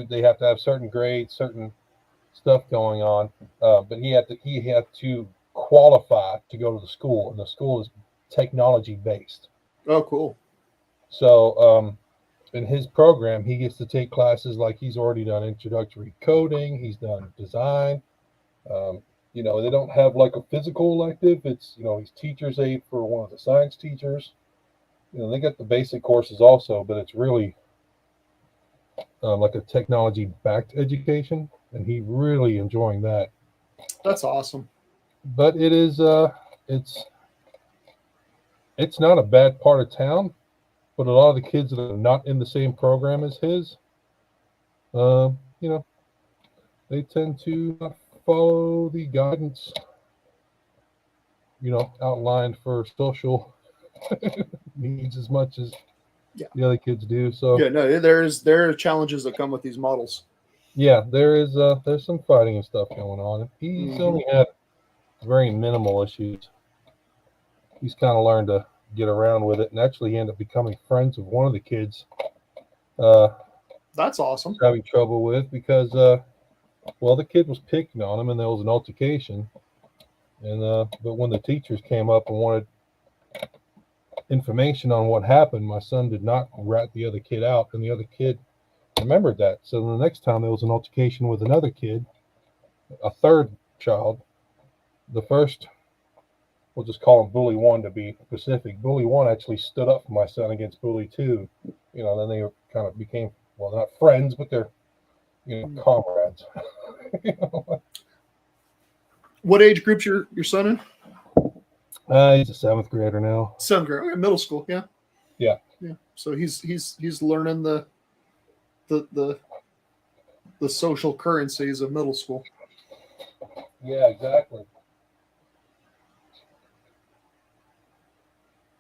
Speaker 1: They have to have certain grades, certain stuff going on. But he had to qualify to go to the school, and the school is technology based.
Speaker 2: Oh, cool.
Speaker 1: So in his program, he gets to take classes like he's already done introductory coding, he's done design. Um, they don't have like a physical elective. It's, he's teacher's aide for one of the science teachers. They got the basic courses also, but it's really like a technology backed education, and he really enjoying that.
Speaker 2: That's awesome.
Speaker 1: But it is, it's not a bad part of town, but a lot of the kids that are not in the same program as his, uh, you know, they tend to follow the guidance, outlined for social needs as much as the other kids do. So
Speaker 2: yeah, no, there are challenges that come with these models.
Speaker 1: yeah, there's some fighting and stuff going on. He's only had very minimal issues. He's kind of learned to get around with it, and actually he ended up becoming friends with one of the kids.
Speaker 2: That's awesome.
Speaker 1: Having trouble with because the kid was picking on him, and there was an altercation. And but when the teachers came up and wanted information on what happened, my son did not rat the other kid out, and the other kid remembered that. So the next time there was an altercation with another kid, a third child, the first, we'll just call him Bully 1 to be specific. Bully 1 actually stood up for my son against Bully 2. Then they kind of became, well, not friends, but they're, comrades.
Speaker 2: What age group's your son in?
Speaker 1: He's a 7th grader now.
Speaker 2: 7th grade, okay, middle school, yeah.
Speaker 1: Yeah.
Speaker 2: So he's learning the social currencies of middle school.
Speaker 1: Yeah, exactly.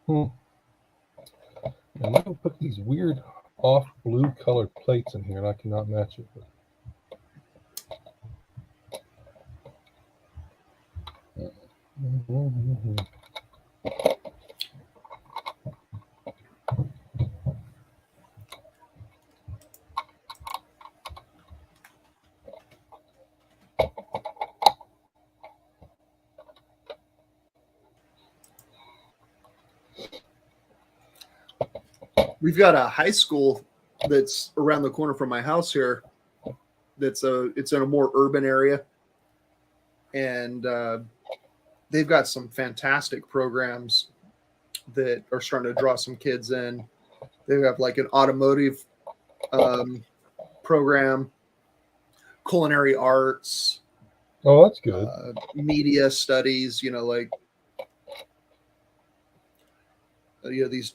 Speaker 1: I'm going to put these weird off blue colored plates in here, and I cannot match it.
Speaker 2: We've got a high school that's around the corner from my house here. It's in a more urban area, and they've got some fantastic programs that are starting to draw some kids in. They have like an automotive program, culinary arts.
Speaker 1: Oh, that's good.
Speaker 2: Media studies,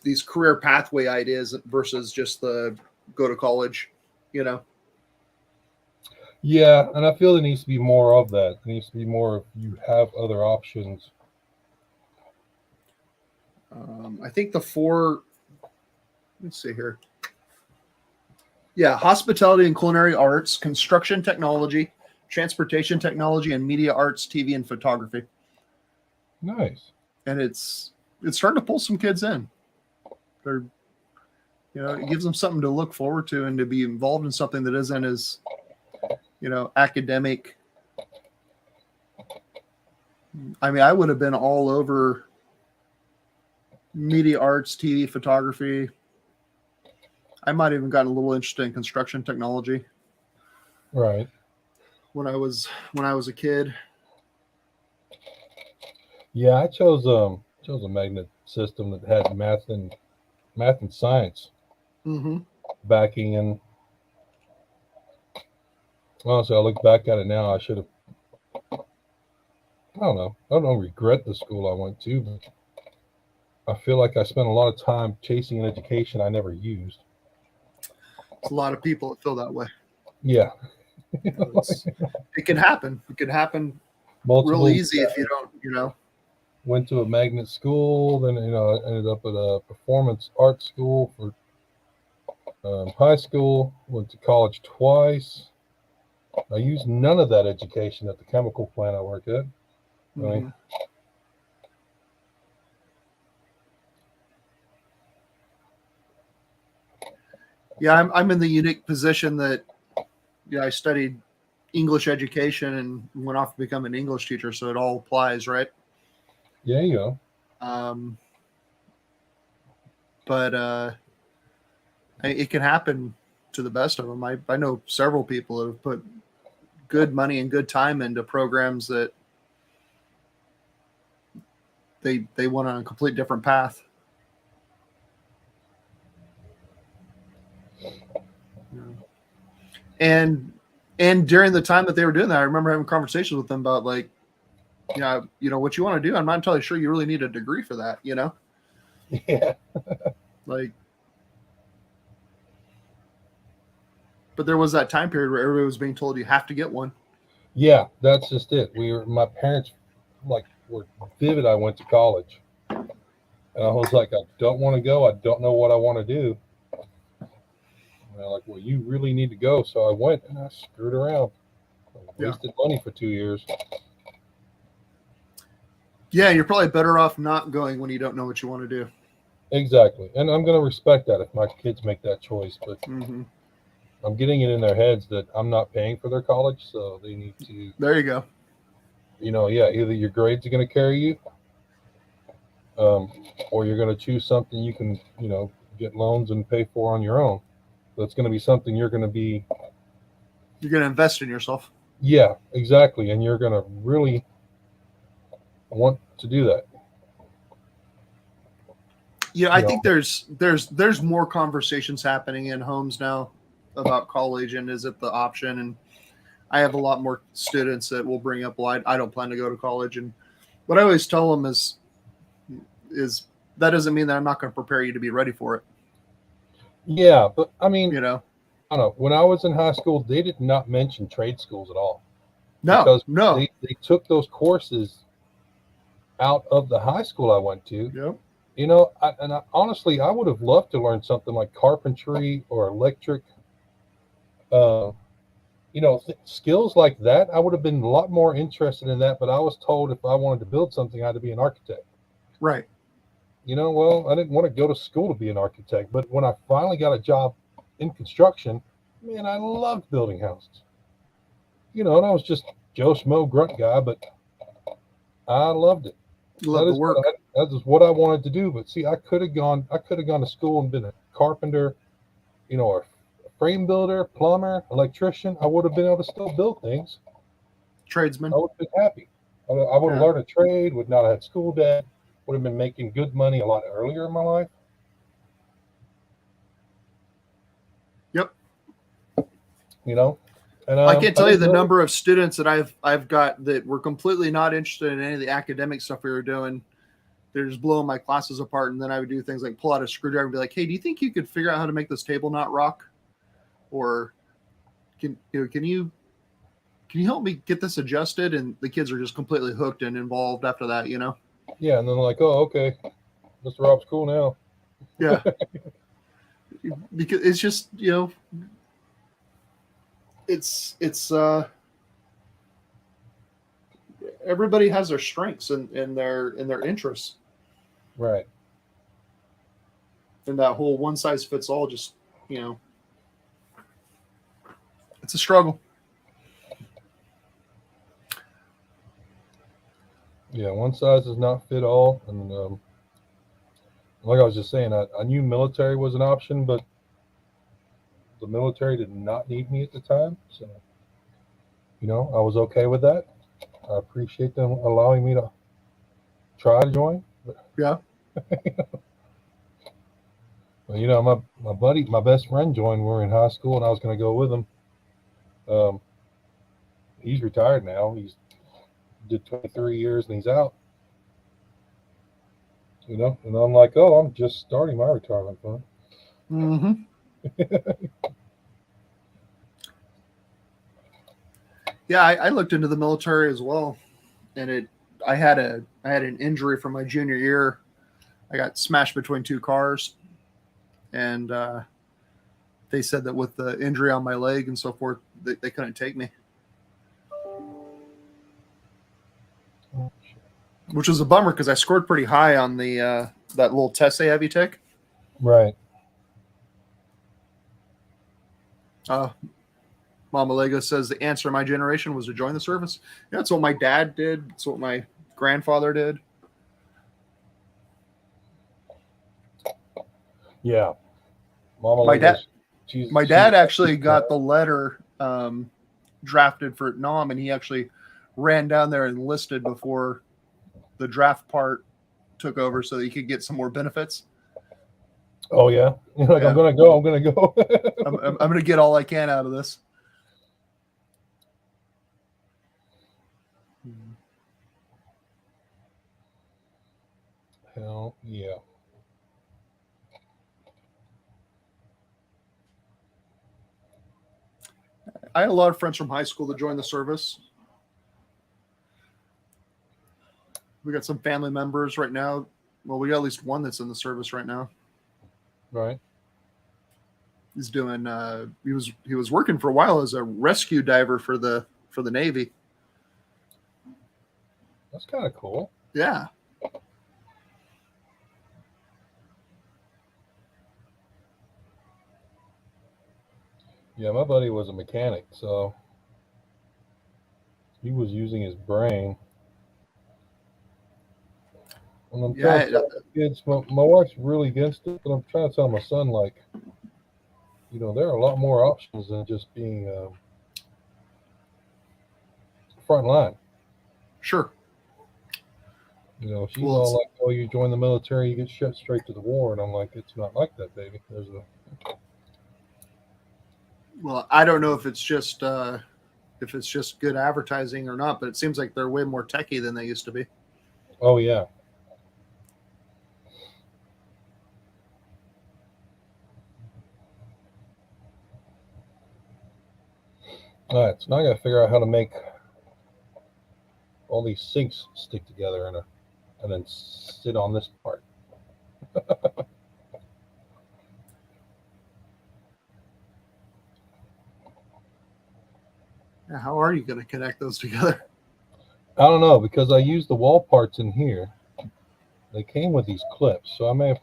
Speaker 2: these career pathway ideas versus just the go to college,
Speaker 1: Yeah, and I feel there needs to be more of that. There needs to be more of you have other options.
Speaker 2: I think the 4, let's see here. Yeah, hospitality and culinary arts, construction technology, transportation technology, and media arts, TV and photography.
Speaker 1: Nice.
Speaker 2: And it's starting to pull some kids in. They're, it gives them something to look forward to and to be involved in something that isn't as, academic. I mean, I would have been all over media arts, TV, photography. I might have even gotten a little interested in construction technology.
Speaker 1: Right.
Speaker 2: When I was a kid.
Speaker 1: Yeah, I chose a magnet system that had math and science backing, and honestly, I look back at it now, I should have. I don't know. I don't regret the school I went to, but I feel like I spent a lot of time chasing an education I never used.
Speaker 2: It's a lot of people that feel that way.
Speaker 1: Yeah.
Speaker 2: It can happen. It can happen real easy if you don't,
Speaker 1: Went to a magnet school, then, I ended up at a performance arts school for high school, went to college twice. I used none of that education at the chemical plant I worked at. Right.
Speaker 2: Yeah, I'm in the unique position that I studied English education and went off to become an English teacher, so it all applies, right?
Speaker 1: Yeah, you go.
Speaker 2: But It can happen to the best of them. I know several people that have put good money and good time into programs that they went on a complete different path. And during the time that they were doing that, I remember having conversations with them about like, what you want to do. I'm not entirely sure you really need a degree for that,
Speaker 1: Yeah.
Speaker 2: like, but there was that time period where everybody was being told you have to get one.
Speaker 1: Yeah, that's just it. My parents were vivid. I went to college, and I was like, I don't want to go. I don't know what I want to do. And they're like, well, you really need to go. So I went, and I screwed around. I wasted money for 2 years.
Speaker 2: Yeah, you're probably better off not going when you don't know what you want to do.
Speaker 1: Exactly, and I'm going to respect that if my kids make that choice. But I'm getting it in their heads that I'm not paying for their college, so they need to.
Speaker 2: There you go.
Speaker 1: Either your grades are going to carry you, or you're going to choose something you can, get loans and pay for on your own. That's going to be something you're going to
Speaker 2: invest in yourself.
Speaker 1: Yeah, exactly, and you're going to really want to do that.
Speaker 2: Yeah, I think there's more conversations happening in homes now about college and is it the option. And I have a lot more students that will bring up, well, I don't plan to go to college. And what I always tell them is that doesn't mean that I'm not going to prepare you to be ready for it.
Speaker 1: Yeah, but I mean,
Speaker 2: I don't
Speaker 1: know. When I was in high school, they did not mention trade schools at all.
Speaker 2: No.
Speaker 1: They took those courses out of the high school I went to.
Speaker 2: Yep.
Speaker 1: Honestly, I would have loved to learn something like carpentry or electric. Skills like that. I would have been a lot more interested in that. But I was told if I wanted to build something, I had to be an architect.
Speaker 2: Right.
Speaker 1: Well, I didn't want to go to school to be an architect. But when I finally got a job in construction, man, I loved building houses. And I was just Joe Schmo grunt guy, but I loved it.
Speaker 2: Love the work.
Speaker 1: That is what I wanted to do. But see, I could have gone to school and been a carpenter, or frame builder, plumber, electrician. I would have been able to still build things.
Speaker 2: Tradesman.
Speaker 1: I would have been happy. I would have learned a trade, would not have had school debt, would have been making good money a lot earlier in my life.
Speaker 2: Yep.
Speaker 1: And
Speaker 2: I can't tell you the number of students that I've got that were completely not interested in any of the academic stuff we were doing. They're just blowing my classes apart, and then I would do things like pull out a screwdriver and be like, "Hey, do you think you could figure out how to make this table not rock? Or can you help me get this adjusted?" And the kids are just completely hooked and involved after that. Yeah,
Speaker 1: and then like, oh, okay, Mr. Rob's cool now.
Speaker 2: Yeah, because it's just it's everybody has their strengths and their interests.
Speaker 1: Right.
Speaker 2: And that whole one size fits all, just it's a struggle.
Speaker 1: Yeah, one size does not fit all. And like I was just saying, I knew military was an option, but the military did not need me at the time. So, I was okay with that. I appreciate them allowing me to try to join. But,
Speaker 2: yeah.
Speaker 1: But, my buddy, my best friend joined. We were in high school, and I was going to go with him. He's retired now. He's did 23 years, and he's out. And I'm like, oh, I'm just starting my retirement fund.
Speaker 2: Mm-hmm. Yeah, I looked into the military as well, and I had an injury from my junior year. I got smashed between two cars, and they said that with the injury on my leg and so forth, they couldn't take me, which was a bummer because I scored pretty high on the that little test they have you take.
Speaker 1: Right.
Speaker 2: Mama Lego says the answer of my generation was to join the service. Yeah, that's what my dad did. That's what my grandfather did.
Speaker 1: Yeah. Mama
Speaker 2: My dad,
Speaker 1: goes, she's
Speaker 2: my dad actually got the letter drafted for Nam, and he actually ran down there and enlisted before the draft part took over so that he could get some more benefits.
Speaker 1: Oh yeah, you're like,
Speaker 2: Yeah.
Speaker 1: I'm gonna go.
Speaker 2: I'm gonna get all I can out of this.
Speaker 1: Hell yeah.
Speaker 2: I had a lot of friends from high school that joined the service. We got some family members right now. Well, we got at least one that's in the service right now.
Speaker 1: Right.
Speaker 2: He's doing. He was working for a while as a rescue diver for the Navy.
Speaker 1: That's kind of cool.
Speaker 2: Yeah.
Speaker 1: Yeah, my buddy was a mechanic, so he was using his brain. And I'm trying to tell my kids, my wife's really against it, but I'm trying to tell my son, like, you know, there are a lot more options than just being front line.
Speaker 2: Sure.
Speaker 1: You know, she's all like, "Oh, you join the military, you get shot straight to the war," and I'm like, "It's not like that, baby."
Speaker 2: Well, I don't know if it's just good advertising or not, but it seems like they're way more techie than they used to be.
Speaker 1: Oh yeah. All right, so now I got to figure out how to make all these sinks stick together and then sit on this part.
Speaker 2: Yeah, how are you going to connect those together?
Speaker 1: I don't know, because I used the wall parts in here. They came with these clips, so I may have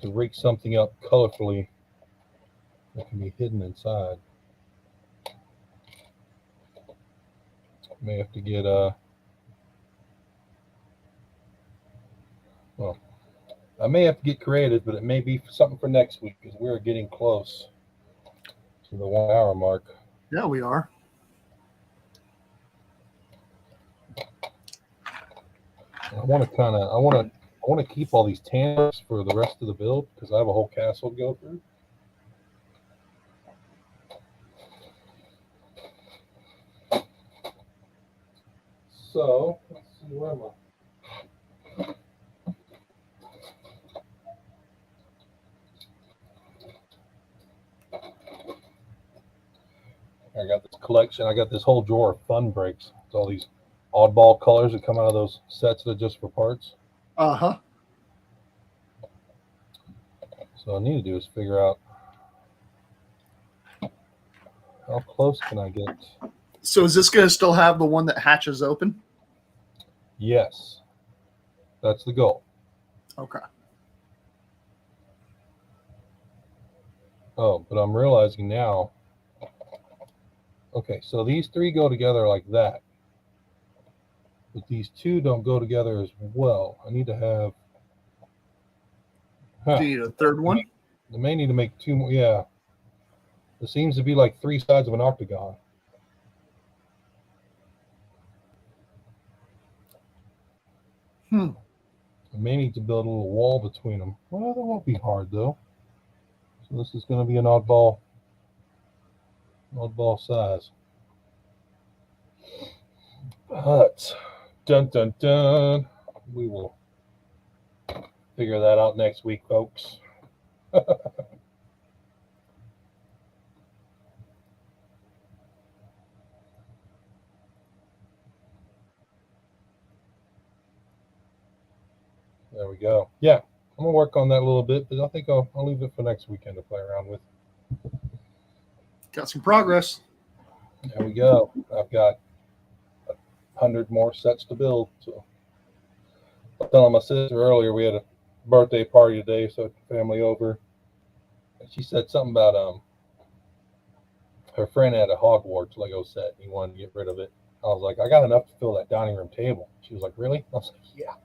Speaker 1: to rig something up colorfully that can be hidden inside. May have to get well, I may have to get creative, but it may be something for next week because we're getting close to the 1 hour mark.
Speaker 2: Yeah, we are.
Speaker 1: I want to keep all these tans for the rest of the build because I have a whole castle to go through. So let's see, where am I? I got this collection. I got this whole drawer of fun breaks. It's all these oddball colors that come out of those sets that are just for parts.
Speaker 2: Uh-huh.
Speaker 1: So what I need to do is figure out how close can I get.
Speaker 2: So is this going to still have the one that hatches open?
Speaker 1: Yes. That's the goal.
Speaker 2: Okay.
Speaker 1: Oh, but I'm realizing now. Okay, so these three go together like that. But these two don't go together as well. I need to have...
Speaker 2: Do you need a third one?
Speaker 1: I may need to make two more. Yeah. There seems to be like three sides of an octagon. I may need to build a little wall between them. Well, that won't be hard though. So this is going to be an oddball size. But dun dun dun, we will figure that out next week, folks. There we go. Yeah, I'm gonna work on that a little bit, but I think I'll leave it for next weekend to play around with.
Speaker 2: Got some progress.
Speaker 1: There we go. I've got 100 more sets to build. So I was telling my sister earlier we had a birthday party today, so family over. And she said something about her friend had a Hogwarts Lego set and he wanted to get rid of it. I was like, I got enough to fill that dining room table. She was like, really? I was like, yeah.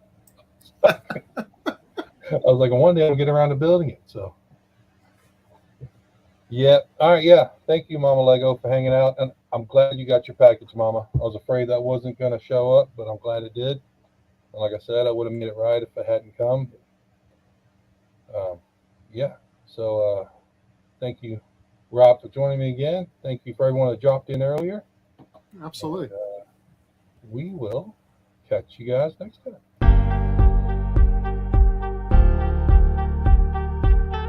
Speaker 1: I was like, one day I'll get around to building it. So Yeah. All right. Yeah. Thank you, Mama Lego, for hanging out. And I'm glad you got your package, Mama. I was afraid that wasn't going to show up, but I'm glad it did. And like I said, I would have made it right if it hadn't come. Yeah. So thank you, Rob, for joining me again. Thank you for everyone that dropped in earlier.
Speaker 2: Absolutely.
Speaker 1: And, we will catch you guys next time.